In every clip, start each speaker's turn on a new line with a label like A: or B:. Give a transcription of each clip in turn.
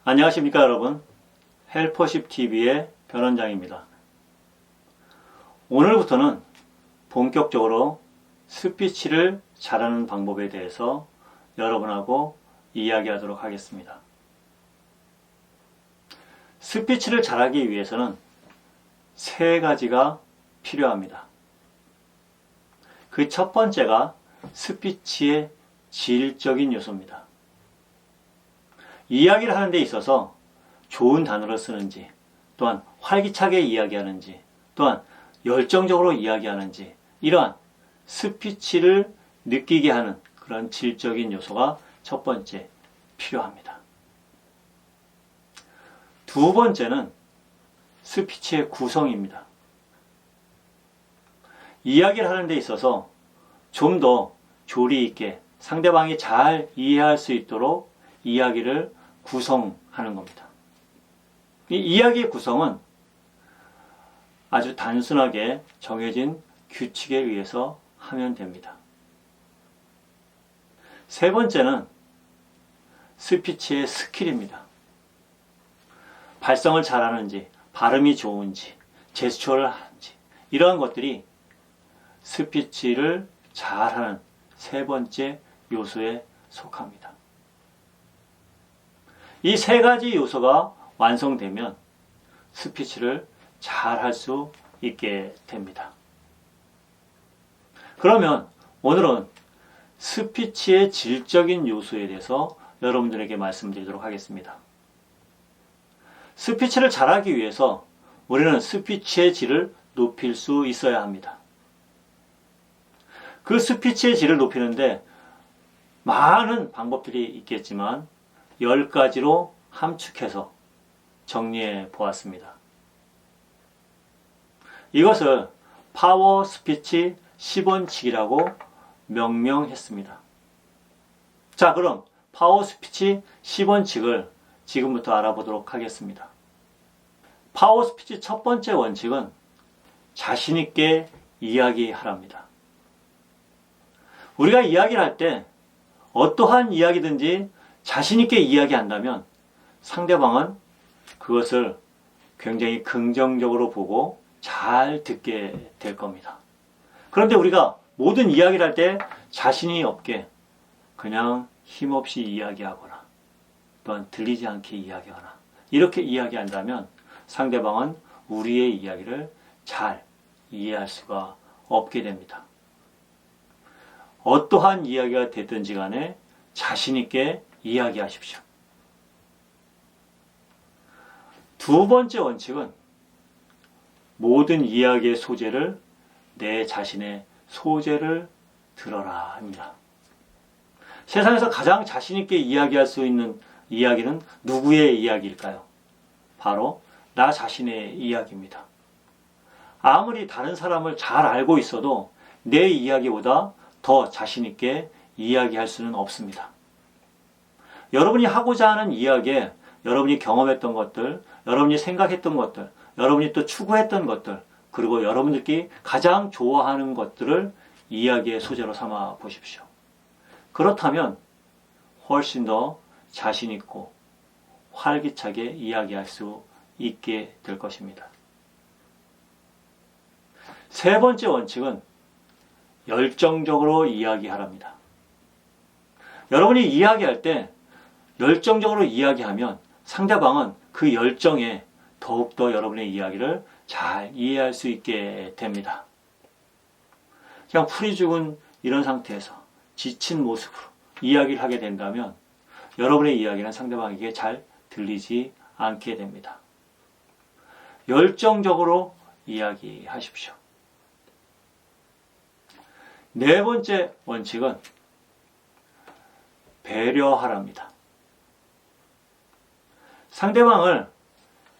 A: 안녕하십니까 여러분. 헬퍼십TV의 변원장입니다. 오늘부터는 본격적으로 스피치를 잘하는 방법에 대해서 여러분하고 이야기하도록 하겠습니다. 스피치를 잘하기 위해서는 세 가지가 필요합니다. 그 첫 번째가 스피치의 질적인 요소입니다. 이야기를 하는 데 있어서 좋은 단어를 쓰는지, 또한 활기차게 이야기하는지, 또한 열정적으로 이야기하는지, 이러한 스피치를 느끼게 하는 그런 질적인 요소가 첫 번째 필요합니다. 두 번째는 스피치의 구성입니다. 이야기를 하는 데 있어서 좀 더 조리 있게 상대방이 잘 이해할 수 있도록 이야기를 구성하는 겁니다. 이 이야기의 구성은 아주 단순하게 정해진 규칙에 의해서 하면 됩니다. 세 번째는 스피치의 스킬입니다. 발성을 잘하는지, 발음이 좋은지, 제스처를 하는지, 이러한 것들이 스피치를 잘하는 세 번째 요소에 속합니다. 이 세 가지 요소가 완성되면 스피치를 잘 할 수 있게 됩니다. 그러면 오늘은 스피치의 질적인 요소에 대해서 여러분들에게 말씀드리도록 하겠습니다. 스피치를 잘하기 위해서 우리는 스피치의 질을 높일 수 있어야 합니다. 그 스피치의 질을 높이는데 많은 방법들이 있겠지만 10가지로 함축해서 정리해 보았습니다. 이것을 파워 스피치 10원칙이라고 명명했습니다. 자, 그럼 파워 스피치 10원칙을 지금부터 알아보도록 하겠습니다. 파워 스피치 첫 번째 원칙은 자신있게 이야기하랍니다. 우리가 이야기를 할 때 어떠한 이야기든지 자신있게 이야기한다면 상대방은 그것을 굉장히 긍정적으로 보고 잘 듣게 될 겁니다. 그런데 우리가 모든 이야기를 할 때 자신이 없게 그냥 힘없이 이야기하거나 또한 들리지 않게 이야기하거나 이렇게 이야기한다면 상대방은 우리의 이야기를 잘 이해할 수가 없게 됩니다. 어떠한 이야기가 됐든지 간에 자신있게 이야기하십시오. 두 번째 원칙은 모든 이야기의 소재를 내 자신의 소재를 들어라 합니다. 세상에서 가장 자신있게 이야기할 수 있는 이야기는 누구의 이야기일까요? 바로 나 자신의 이야기입니다. 아무리 다른 사람을 잘 알고 있어도 내 이야기보다 더 자신있게 이야기할 수는 없습니다. 여러분이 하고자 하는 이야기에 여러분이 경험했던 것들, 여러분이 생각했던 것들, 여러분이 또 추구했던 것들, 그리고 여러분들끼리 가장 좋아하는 것들을 이야기의 소재로 삼아 보십시오. 그렇다면 훨씬 더 자신있고 활기차게 이야기할 수 있게 될 것입니다. 세 번째 원칙은 열정적으로 이야기하랍니다. 여러분이 이야기할 때 열정적으로 이야기하면 상대방은 그 열정에 더욱더 여러분의 이야기를 잘 이해할 수 있게 됩니다. 그냥 풀이 죽은 이런 상태에서 지친 모습으로 이야기를 하게 된다면 여러분의 이야기는 상대방에게 잘 들리지 않게 됩니다. 열정적으로 이야기하십시오. 네 번째 원칙은 배려하랍니다. 상대방을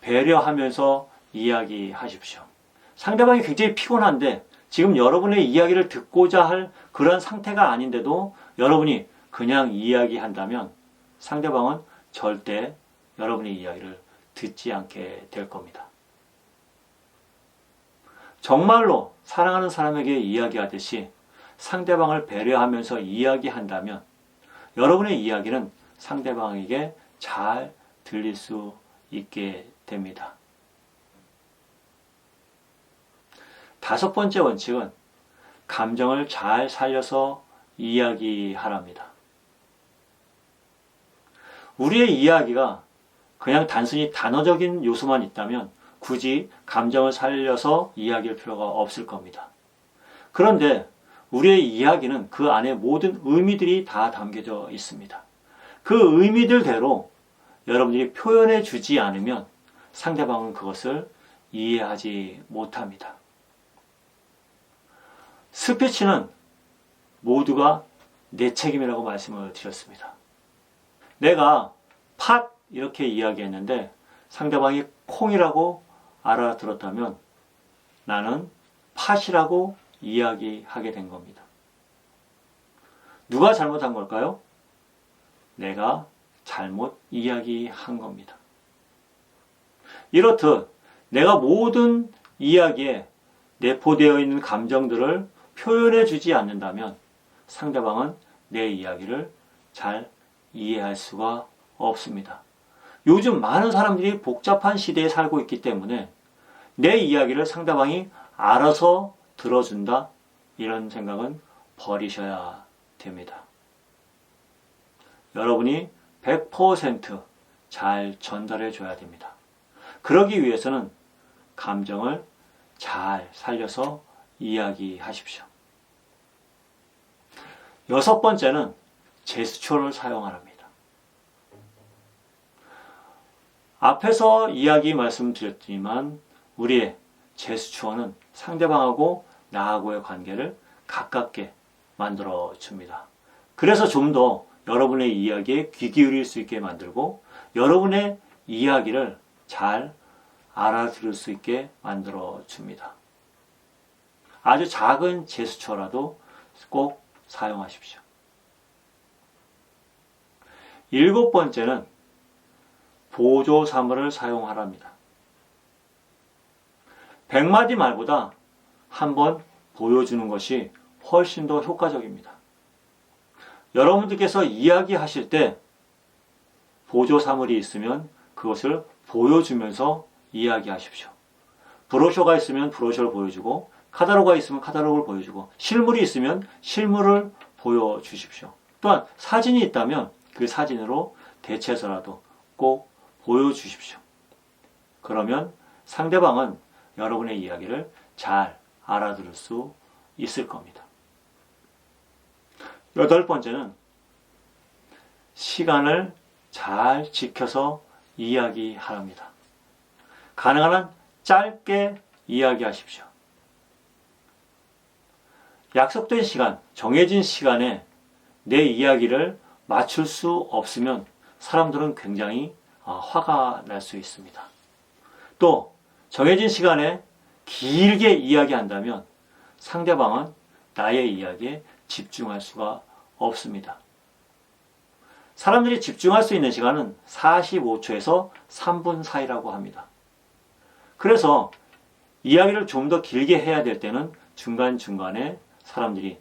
A: 배려하면서 이야기하십시오. 상대방이 굉장히 피곤한데 지금 여러분의 이야기를 듣고자 할 그런 상태가 아닌데도 여러분이 그냥 이야기한다면 상대방은 절대 여러분의 이야기를 듣지 않게 될 겁니다. 정말로 사랑하는 사람에게 이야기하듯이 상대방을 배려하면서 이야기한다면 여러분의 이야기는 상대방에게 잘 들릴 수 있게 됩니다. 5번째 원칙은 감정을 잘 살려서 이야기하랍니다. 우리의 이야기가 그냥 단순히 단어적인 요소만 있다면 굳이 감정을 살려서 이야기할 필요가 없을 겁니다. 그런데 우리의 이야기는 그 안에 모든 의미들이 다 담겨져 있습니다. 그 의미들대로 여러분들이 표현해 주지 않으면 상대방은 그것을 이해하지 못합니다. 스피치는 모두가 내 책임이라고 말씀을 드렸습니다. 내가 팥 이렇게 이야기했는데 상대방이 콩이라고 알아들었다면 나는 팥이라고 이야기하게 된 겁니다. 누가 잘못한 걸까요? 내가 잘못 이야기한 겁니다. 이렇듯 내가 모든 이야기에 내포되어 있는 감정들을 표현해 주지 않는다면 상대방은 내 이야기를 잘 이해할 수가 없습니다. 요즘 많은 사람들이 복잡한 시대에 살고 있기 때문에 내 이야기를 상대방이 알아서 들어준다 이런 생각은 버리셔야 됩니다. 여러분이 100% 잘 전달해 줘야 됩니다. 그러기 위해서는 감정을 잘 살려서 이야기하십시오. 6번째는 제스처를 사용하랍니다. 앞에서 이야기 말씀드렸지만 우리의 제스처는 상대방하고 나하고의 관계를 가깝게 만들어 줍니다. 그래서 좀 더 여러분의 이야기에 귀 기울일 수 있게 만들고 여러분의 이야기를 잘 알아들을 수 있게 만들어 줍니다. 아주 작은 제스처라도 꼭 사용하십시오. 7번째는 보조사물을 사용하랍니다. 100마디 말보다 한번 보여주는 것이 훨씬 더 효과적입니다. 여러분들께서 이야기하실 때 보조사물이 있으면 그것을 보여주면서 이야기하십시오. 브로셔가 있으면 브로셔를 보여주고 카탈로그가 있으면 카탈로그를 보여주고 실물이 있으면 실물을 보여주십시오. 또한 사진이 있다면 그 사진으로 대체해서라도 꼭 보여주십시오. 그러면 상대방은 여러분의 이야기를 잘 알아들을 수 있을 겁니다. 8번째는 시간을 잘 지켜서 이야기하랍니다. 가능한 한 짧게 이야기하십시오. 약속된 시간, 정해진 시간에 내 이야기를 맞출 수 없으면 사람들은 굉장히 화가 날 수 있습니다. 또 정해진 시간에 길게 이야기한다면 상대방은 나의 이야기에 집중할 수가 없습니다. 사람들이 집중할 수 있는 시간은 45초에서 3분 사이라고 합니다. 그래서 이야기를 좀 더 길게 해야 될 때는 중간중간에 사람들이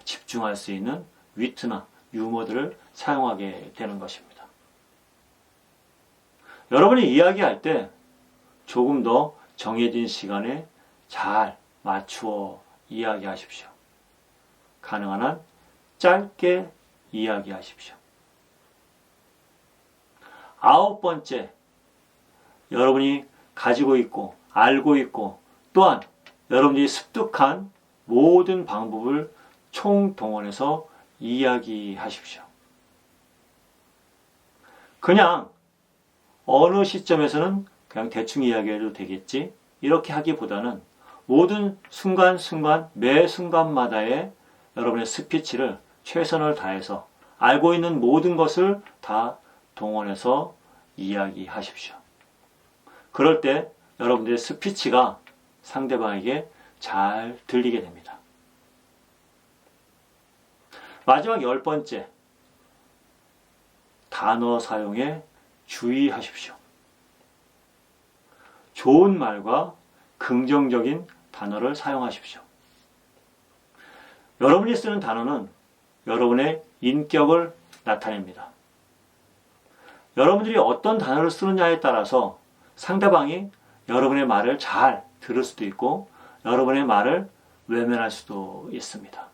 A: 집중할 수 있는 위트나 유머들을 사용하게 되는 것입니다. 여러분이 이야기할 때 조금 더 정해진 시간에 잘 맞추어 이야기하십시오. 가능한 한 짧게 이야기하십시오. 9번째, 여러분이 가지고 있고 알고 있고 또한 여러분들이 습득한 모든 방법을 총동원해서 이야기하십시오. 그냥 어느 시점에서는 그냥 대충 이야기해도 되겠지 이렇게 하기보다는 모든 순간순간 매 순간마다의 여러분의 스피치를 최선을 다해서 알고 있는 모든 것을 다 동원해서 이야기하십시오. 그럴 때 여러분들의 스피치가 상대방에게 잘 들리게 됩니다. 마지막 10번째, 단어 사용에 주의하십시오. 좋은 말과 긍정적인 단어를 사용하십시오. 여러분이 쓰는 단어는 여러분의 인격을 나타냅니다. 여러분들이 어떤 단어를 쓰느냐에 따라서 상대방이 여러분의 말을 잘 들을 수도 있고 여러분의 말을 외면할 수도 있습니다.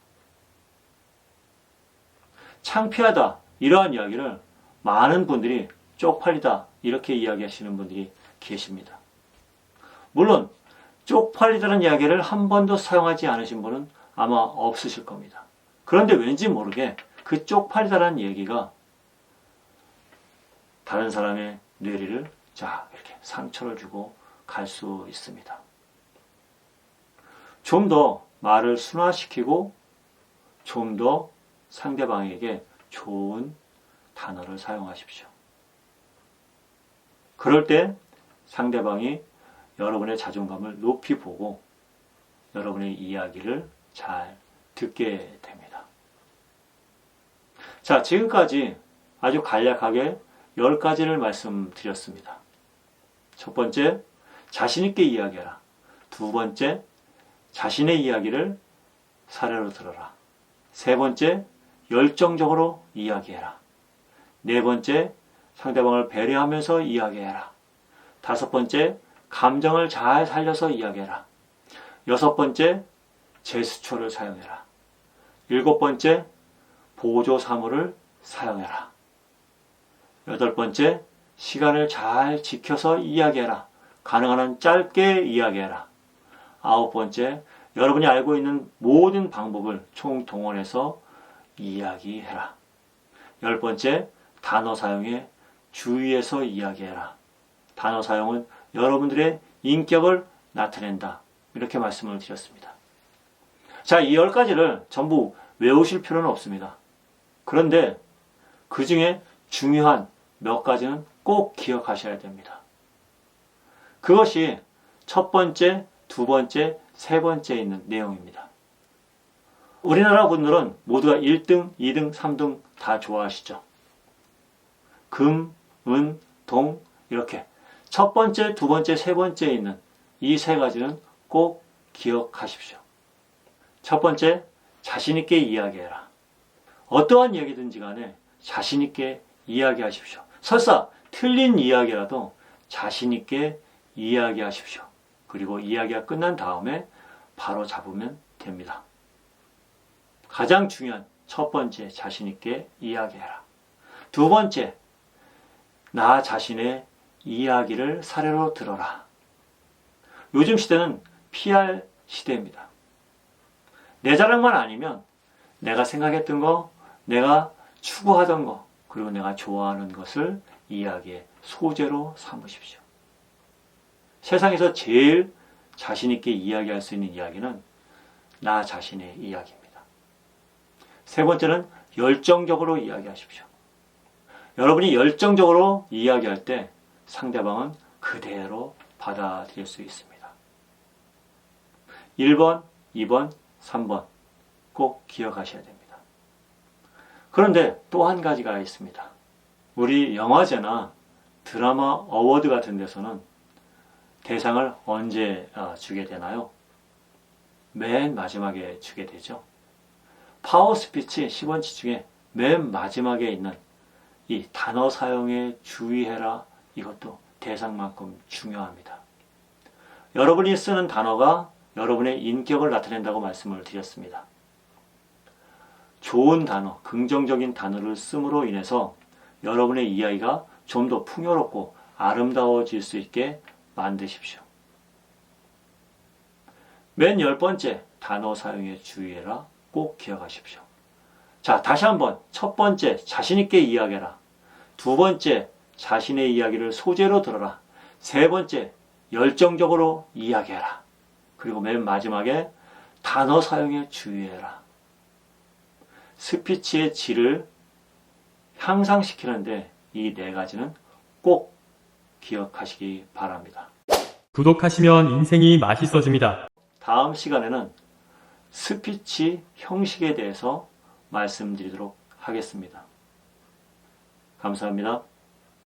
A: 창피하다 이러한 이야기를 많은 분들이 쪽팔리다 이렇게 이야기하시는 분들이 계십니다. 물론 쪽팔리다는 이야기를 한 번도 사용하지 않으신 분은 아마 없으실 겁니다. 그런데 왠지 모르게 그 쪽팔리다라는 얘기가 다른 사람의 뇌리를 이렇게 상처를 주고 갈 수 있습니다. 좀 더 말을 순화시키고 좀 더 상대방에게 좋은 단어를 사용하십시오. 그럴 때 상대방이 여러분의 자존감을 높이 보고 여러분의 이야기를 잘 듣게 됩니다. 자, 지금까지 아주 간략하게 10가지를 말씀드렸습니다. 첫 번째, 자신있게 이야기하라. 두 번째, 자신의 이야기를 사례로 들어라. 세 번째, 열정적으로 이야기해라. 네 번째, 상대방을 배려하면서 이야기해라. 다섯 번째, 감정을 잘 살려서 이야기해라. 여섯 번째, 제스처를 사용해라. 일곱 번째, 보조 사물을 사용해라. 여덟 번째, 시간을 잘 지켜서 이야기해라. 가능한 한 짧게 이야기해라. 아홉 번째, 여러분이 알고 있는 모든 방법을 총동원해서 이야기해라. 열 번째, 단어 사용에 주의해서 이야기해라. 단어 사용은 여러분들의 인격을 나타낸다. 이렇게 말씀을 드렸습니다. 자, 이 10가지를 전부 외우실 필요는 없습니다. 그런데 그 중에 중요한 몇 가지는 꼭 기억하셔야 됩니다. 그것이 첫 번째, 두 번째, 세 번째에 있는 내용입니다. 우리나라 분들은 모두가 1등, 2등, 3등 다 좋아하시죠. 금, 은, 동 이렇게 첫 번째, 두 번째, 세 번째에 있는 이 세 가지는 꼭 기억하십시오. 첫 번째, 자신있게 이야기해라. 어떠한 이야기든지 간에 자신있게 이야기하십시오. 설사 틀린 이야기라도 자신있게 이야기하십시오. 그리고 이야기가 끝난 다음에 바로 잡으면 됩니다. 가장 중요한 첫 번째, 자신있게 이야기해라. 두 번째, 나 자신의 이야기를 사례로 들어라. 요즘 시대는 PR 시대입니다. 내 자랑만 아니면 내가 생각했던 거, 내가 추구하던 거, 그리고 내가 좋아하는 것을 이야기의 소재로 삼으십시오. 세상에서 제일 자신있게 이야기할 수 있는 이야기는 나 자신의 이야기입니다. 세 번째는 열정적으로 이야기하십시오. 여러분이 열정적으로 이야기할 때 상대방은 그대로 받아들일 수 있습니다. 1번, 2번, 3번 꼭 기억하셔야 됩니다. 그런데 또 한 가지가 있습니다. 우리 영화제나 드라마 어워드 같은 데서는 대상을 언제 주게 되나요? 맨 마지막에 주게 되죠. 파워 스피치 10원치 중에 맨 마지막에 있는 이 단어 사용에 주의해라. 이것도 대상만큼 중요합니다. 여러분이 쓰는 단어가 여러분의 인격을 나타낸다고 말씀을 드렸습니다. 좋은 단어, 긍정적인 단어를 씀으로 인해서 여러분의 이야기가 좀 더 풍요롭고 아름다워질 수 있게 만드십시오. 맨 10번째, 단어 사용에 주의해라. 꼭 기억하십시오. 자, 다시 한번 첫 번째, 자신있게 이야기해라. 두 번째, 자신의 이야기를 소재로 들어라. 세 번째, 열정적으로 이야기해라. 그리고 맨 마지막에 단어 사용에 주의해라. 스피치의 질을 향상시키는데 이 네 가지는 꼭 기억하시기 바랍니다.
B: 구독하시면 인생이 맛있어집니다.
A: 다음 시간에는 스피치 형식에 대해서 말씀드리도록 하겠습니다. 감사합니다.